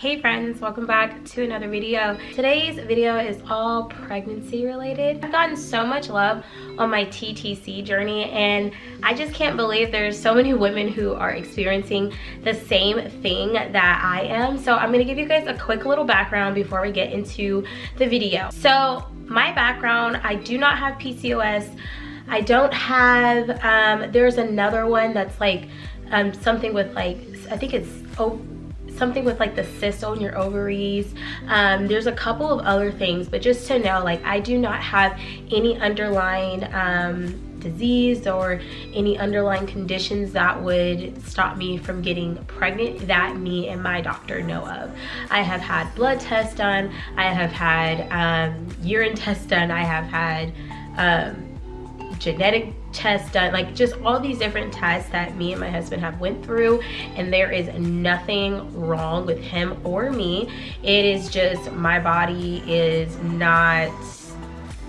Hey friends, welcome back to another video. Today's video is all pregnancy related. I've gotten so much love on my TTC journey and I just can't believe there's so many women who are experiencing the same thing that I am. So I'm gonna give you guys a quick little background before we get into the video. So my background, I do not have PCOS. I don't have, there's another one that's like something with like, I think it's something with like the cyst on your ovaries. There's a couple of other things, but just to know, like, I do not have any underlying disease or any underlying conditions that would stop me from getting pregnant that me and my doctor know of. I have had blood tests done, I have had urine tests done, I have had genetic tests done, like just all these different tests that me and my husband have went through, and there is nothing wrong with him or me. It is just my body is not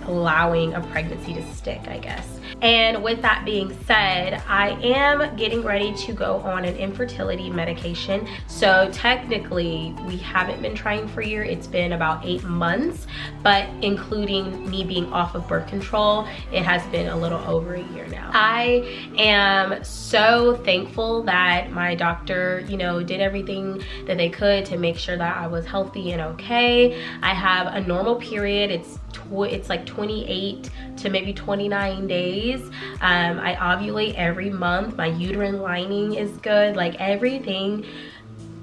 allowing a pregnancy to stick, I guess. And with that being said, I am getting ready to go on an infertility medication. So technically we haven't been trying for a year. It's been about 8 months, but including me being off of birth control, it has been a little over a year now. I am so thankful that my doctor, you know, did everything that they could to make sure that I was healthy and okay. I have a normal period. It's like 28 to maybe 29 days. I ovulate every month. My uterine lining is good. Like everything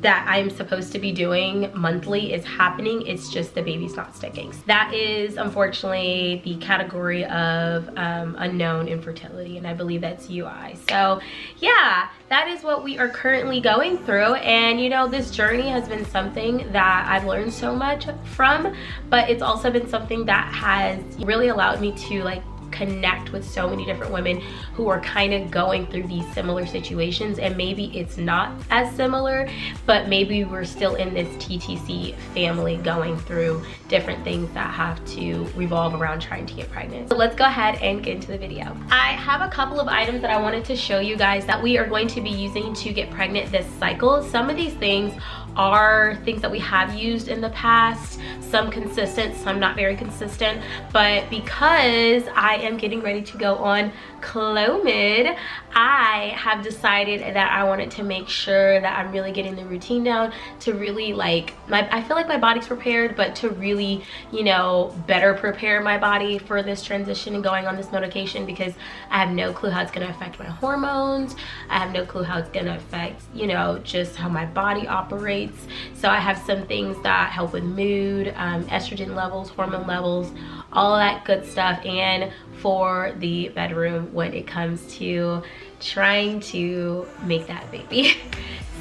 that I'm supposed to be doing monthly is happening. It's just the baby's not sticking. That is unfortunately the category of unknown infertility, and I believe that's UI. So yeah, that is what we are currently going through. And you know, this journey has been something that I've learned so much from, but it's also been something that has really allowed me to like connect with so many different women who are kind of going through these similar situations. And maybe it's not as similar, but maybe we're still in this TTC family going through different things that have to revolve around trying to get pregnant. So let's go ahead and get into the video. I have a couple of items that I wanted to show you guys that we are going to be using to get pregnant this cycle. Some of these things are things that we have used in the past, some consistent, some not very consistent, but because I am getting ready to go on Clomid, I have decided that I wanted to make sure that I'm really getting the routine down to really like, I feel like my body's prepared, but to really, you know, better prepare my body for this transition and going on this medication, because I have no clue how it's gonna affect my hormones. I have no clue how it's gonna affect, you know, just how my body operates. So I have some things that help with mood, estrogen levels, hormone levels, all of that good stuff, and for the bedroom when it comes to trying to make that baby.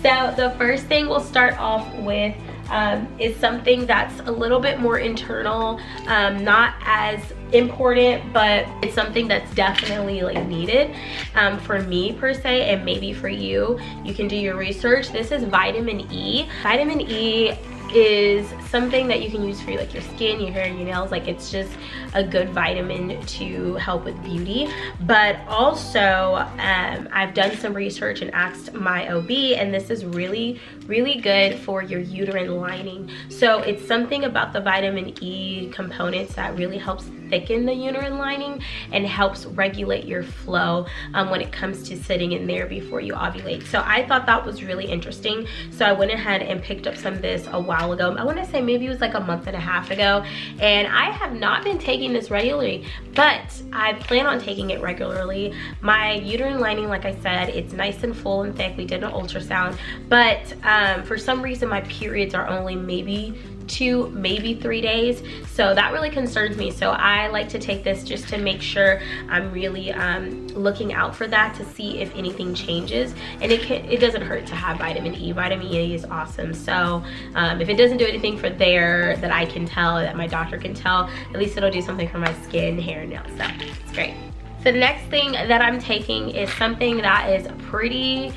So the first thing we'll start off with is something that's a little bit more internal, not as important, but it's something that's definitely like needed for me per se, and maybe for you. You can do your research. This is vitamin E. Vitamin E is something that you can use for like your skin, your hair, and your nails. Like, it's just a good vitamin to help with beauty. But also I've done some research and asked my OB, and this is really good for your uterine lining. So it's something about the vitamin E components that really helps thicken the uterine lining and helps regulate your flow when it comes to sitting in there before you ovulate. So I thought that was really interesting. So I went ahead and picked up some of this a while ago. I want to say maybe it was like a month and a half ago, and I have not been taking this regularly, but I plan on taking it regularly. My uterine lining, like I said, it's nice and full and thick. We did an ultrasound, but for some reason my periods are only maybe 2, maybe 3 days, so that really concerns me. So I like to take this just to make sure I'm really looking out for that, to see if anything changes. And it doesn't hurt to have vitamin E. Vitamin E is awesome. So if it doesn't do anything for there that I can tell, that my doctor can tell, at least it'll do something for my skin, hair, and nails. So it's great. So the next thing that I'm taking is something that is pretty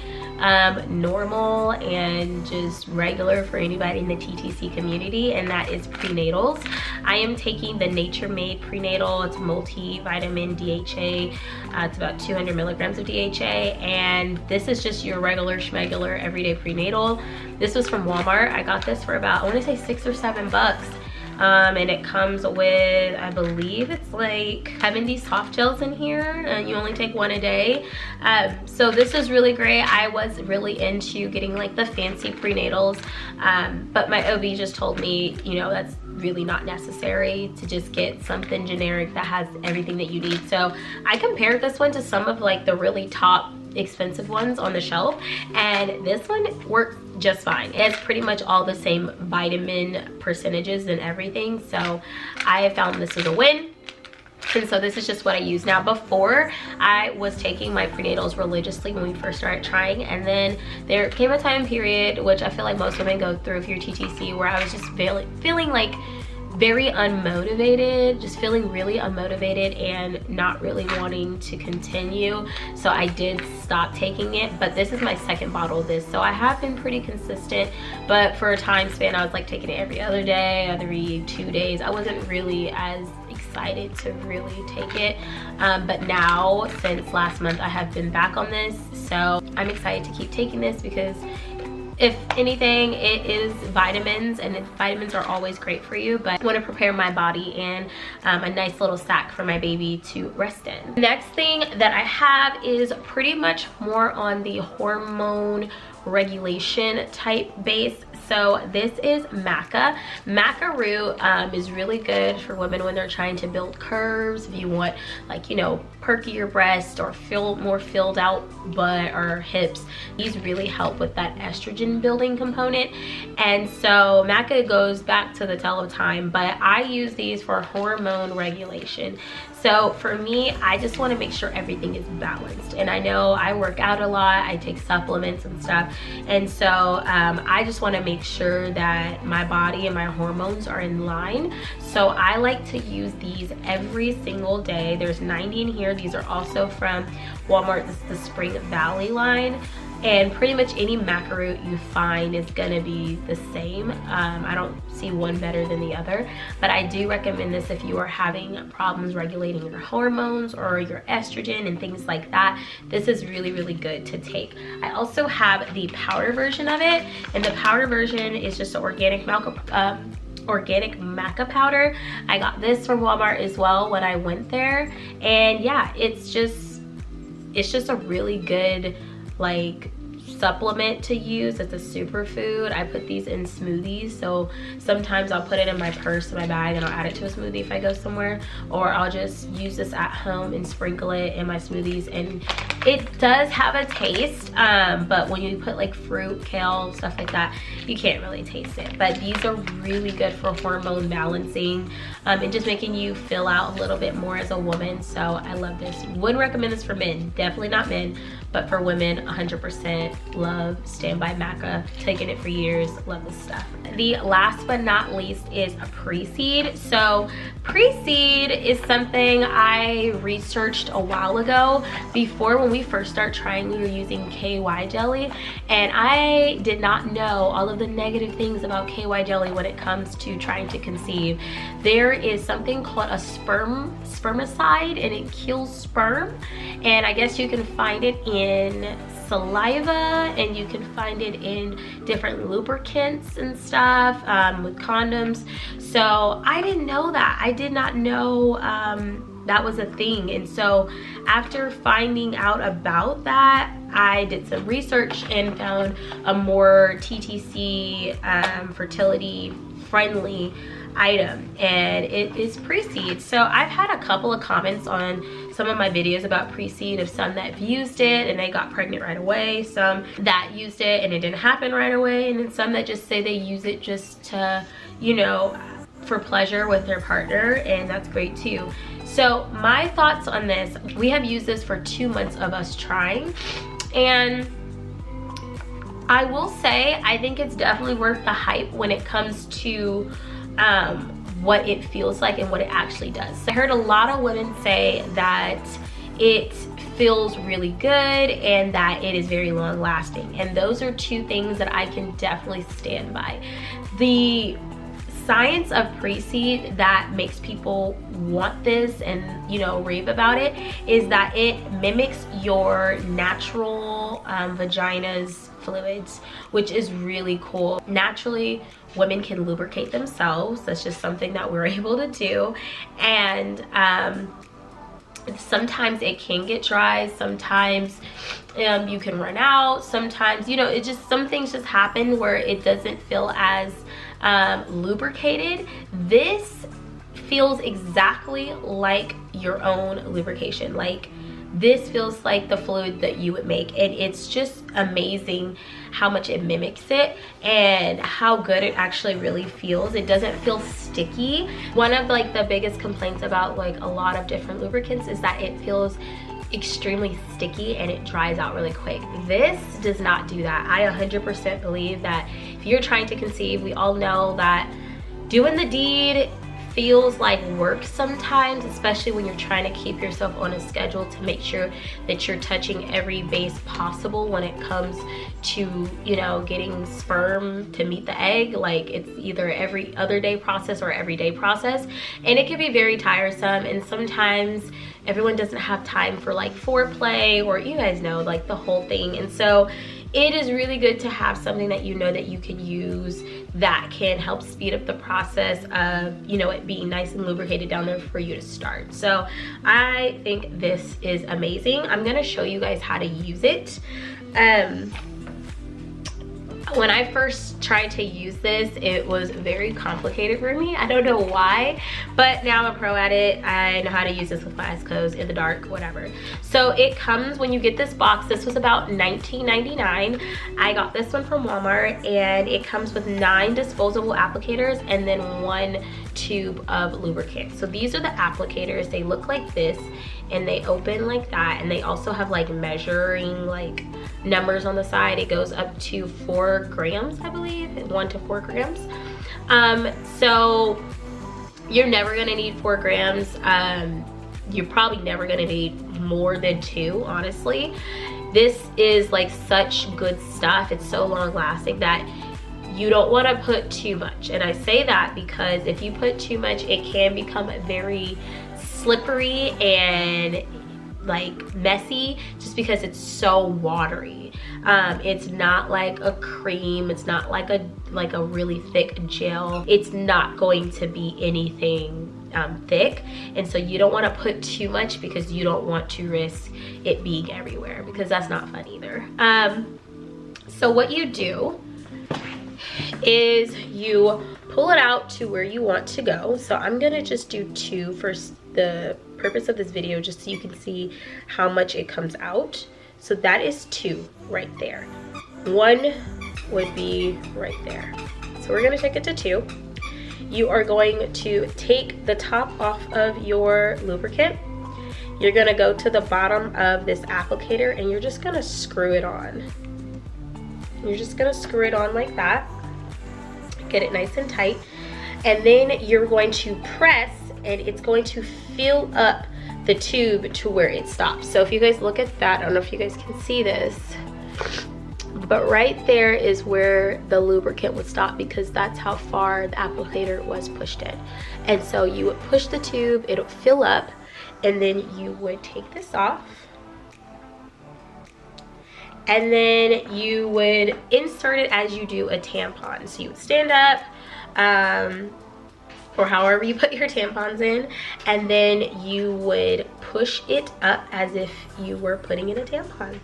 normal and just regular for anybody in the TTC community, and that is prenatals. I am taking the Nature Made Prenatal. It's multivitamin DHA. It's about 200 milligrams of DHA, and this is just your regular schmegular everyday prenatal. This was from Walmart. I got this for about, I want to say $6 or $7. And it comes with, I believe it's like 70 soft gels in here, and you only take one a day. So this is really great. I was really into getting like the fancy prenatals, but my OB just told me, you know, that's really not necessary, to just get something generic that has everything that you need. So I compared this one to some of like the really top expensive ones on the shelf, and this one works just fine. It has pretty much all the same vitamin percentages and everything, so I have found this is a win. And so this is just what I use now. Before, I was taking my prenatals religiously when we first started trying, and then there came a time period, which I feel like most women go through if you're TTC, where I was just feeling like very unmotivated, just feeling really unmotivated and not really wanting to continue. So I did stop taking it, but this is my second bottle of this. So I have been pretty consistent, but for a time span, I was like taking it every other day, every 2 days. I wasn't really as excited to really take it, but now since last month I have been back on this, so I'm excited to keep taking this because if anything, it is vitamins, and vitamins are always great for you, but I want to prepare my body and a nice little sack for my baby to rest in. Next thing that I have is pretty much more on the hormone regulation type base. So this is Maca. Maca root is really good for women when they're trying to build curves. If you want, like, you know, perkier breast or feel more filled out butt or hips, these really help with that estrogen building component. And so Maca goes back to the tell of time, but I use these for hormone regulation. So for me, I just want to make sure everything is balanced. And I know I work out a lot, I take supplements and stuff. And so I just want to make sure that my body and my hormones are in line. So I like to use these every single day. There's 90 in here. These are also from Walmart. This is the Spring Valley line. And pretty much any Maca root you find is gonna be the same. I don't see one better than the other, but I do recommend this if you are having problems regulating your hormones or your estrogen and things like that. This is really, really good to take. I also have the powder version of it, and the powder version is just an organic Maca powder. I got this from Walmart as well when I went there, and yeah, it's just a really good like supplement to use. It's a superfood. I put these in smoothies, so sometimes I'll put it in my purse, in my bag, and I'll add it to a smoothie if I go somewhere, or I'll just use this at home and sprinkle it in my smoothies. And it does have a taste, but when you put like fruit, kale, stuff like that, you can't really taste it. But these are really good for hormone balancing and just making you fill out a little bit more as a woman. So I love this. Wouldn't recommend this for men, definitely not men, but for women, 100% love. Stand by Maca, taken it for years, love this stuff. The last but not least is a pre-seed. So pre-seed is something I researched a while ago. Before, when we first started trying, we were using KY jelly, and I did not know all of the negative things about KY jelly when it comes to trying to conceive. There is something called a spermicide, and it kills sperm, and I guess you can find it in saliva, and you can find it in different lubricants and stuff, with condoms. So I didn't know that. I did not know that was a thing. And so after finding out about that, I did some research and found a more TTC fertility friendly item, and it is pre-seed. So I've had a couple of comments on some of my videos about pre-seed of some that have used it and they got pregnant right away, some that used it and it didn't happen right away, and then some that just say they use it just to, you know, for pleasure with their partner, and that's great too. So my thoughts on this, we have used this for 2 months of us trying, and I will say I think it's definitely worth the hype when it comes to what it feels like and what it actually does. So I heard a lot of women say that it feels really good and that it is very long lasting. And those are two things that I can definitely stand by. The science of pre-seed that makes people want this and, you know, rave about it is that it mimics your natural vagina's fluids, which is really cool. Naturally, women can lubricate themselves. That's just something that we're able to do. And sometimes it can get dry, sometimes you can run out, sometimes, you know, it just, some things just happen where it doesn't feel as lubricated. This feels exactly like your own lubrication. Like, this feels like the fluid that you would make, and it's just amazing how much it mimics it and how good it actually really feels. It doesn't feel sticky. One of like the biggest complaints about like a lot of different lubricants is that it feels extremely sticky and it dries out really quick. This does not do that. I 100% believe that if you're trying to conceive, we all know that doing the deed feels like work sometimes, especially when you're trying to keep yourself on a schedule to make sure that you're touching every base possible when it comes to, you know, getting sperm to meet the egg. Like, it's either every other day process or every day process, and it can be very tiresome. And sometimes everyone doesn't have time for like foreplay, or, you guys know, like the whole thing. And so it is really good to have something that you know that you can use that can help speed up the process of, you know, it being nice and lubricated down there for you to start. So I think this is amazing. I'm gonna show you guys how to use it. When I first tried to use this, it was very complicated for me. I don't know why, but now I'm a pro at it. I know how to use this with my eyes closed, in the dark, whatever. So it comes, when you get this box, this was about $19.99. I got this one from Walmart, and it comes with 9 disposable applicators and then 1 tube of lubricant. So these are the applicators. They look like this, and they open like that, and they also have like measuring like numbers on the side. It goes up to 4 grams, I believe, 1 to 4 grams. So you're never gonna need 4 grams. You're probably never gonna need more than 2, honestly. This is like such good stuff. It's so long lasting that you don't want to put too much. And I say that because if you put too much, it can become very slippery and like messy, just because it's so watery. It's not like a cream, it's not like a really thick gel. It's not going to be anything thick, and so you don't want to put too much because you don't want to risk it being everywhere, because that's not fun either. So what you do is you pull it out to where you want to go. So I'm gonna just do 2 for the purpose of this video, just so you can see how much it comes out. So that is 2 right there. 1 would be right there. So we're gonna take it to 2. You are going to take the top off of your lubricant. You're gonna go to the bottom of this applicator, and you're just gonna screw it on. You're just gonna screw it on like that. Get it nice and tight. And then you're going to press, and it's going to fill up the tube to where it stops. So if you guys look at that, I don't know if you guys can see this, but right there is where the lubricant would stop, because that's how far the applicator was pushed in. And so you would push the tube, it'll fill up, and then you would take this off. And then you would insert it as you do a tampon. So you would stand up, or however you put your tampons in, and then you would push it up as if you were putting in a tampon.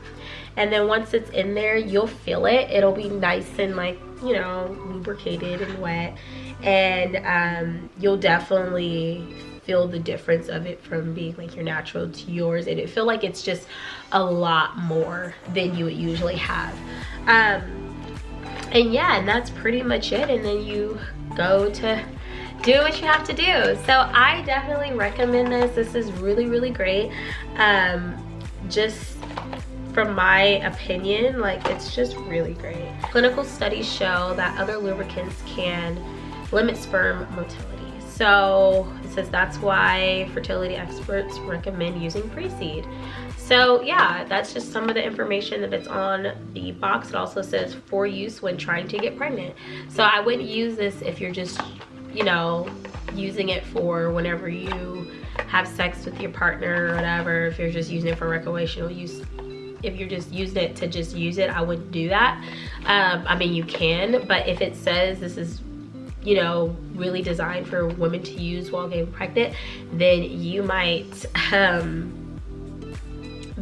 And then once it's in there, you'll feel it. It'll be nice and like, you know, lubricated and wet. And you'll definitely feel the difference of it from being like your natural to yours. And it feel like it's just a lot more than you would usually have. And yeah, and that's pretty much it. And then you go to do what you have to do. So I definitely recommend this. This is really, really great. Just from my opinion, like, it's just really great. Clinical studies show that other lubricants can limit sperm motility. So it says that's why fertility experts recommend using pre-seed. So yeah, that's just some of the information that's on the box. It also says for use when trying to get pregnant. So I wouldn't use this if you're just, you know, using it for whenever you have sex with your partner or whatever. If you're just using it for recreational use, if you're just using it to just use it, I wouldn't do that. I mean, you can, but if it says this is, you know, really designed for women to use while getting pregnant, then you might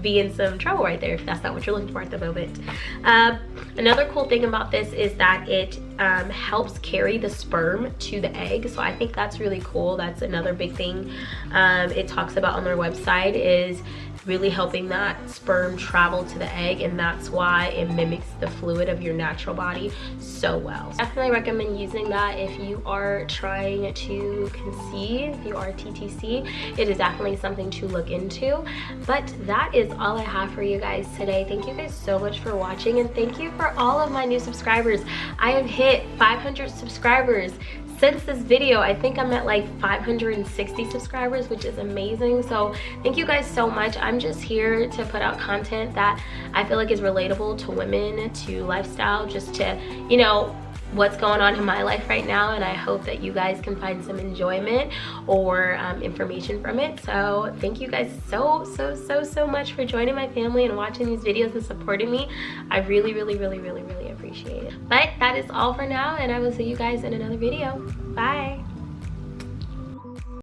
be in some trouble right there if that's not what you're looking for at the moment. Another cool thing about this is that it helps carry the sperm to the egg. So I think that's really cool. That's another big thing it talks about on their website, is really helping that sperm travel to the egg, and that's why it mimics the fluid of your natural body so well. Definitely recommend using that if you are trying to conceive, if you are TTC. It is definitely something to look into. But that is all I have for you guys today. Thank you guys so much for watching, and thank you for all of my new subscribers. I have hit 500 subscribers since this video. I think I'm at like 560 subscribers, which is amazing. So thank you guys so much. I'm just here to put out content that I feel like is relatable to women, to lifestyle, just to, you know, what's going on in my life right now, and I hope that you guys can find some enjoyment or information from it. So thank you guys so much for joining my family and watching these videos and supporting me. I really appreciate it. But that is all for now, and I will see you guys in another video. Bye.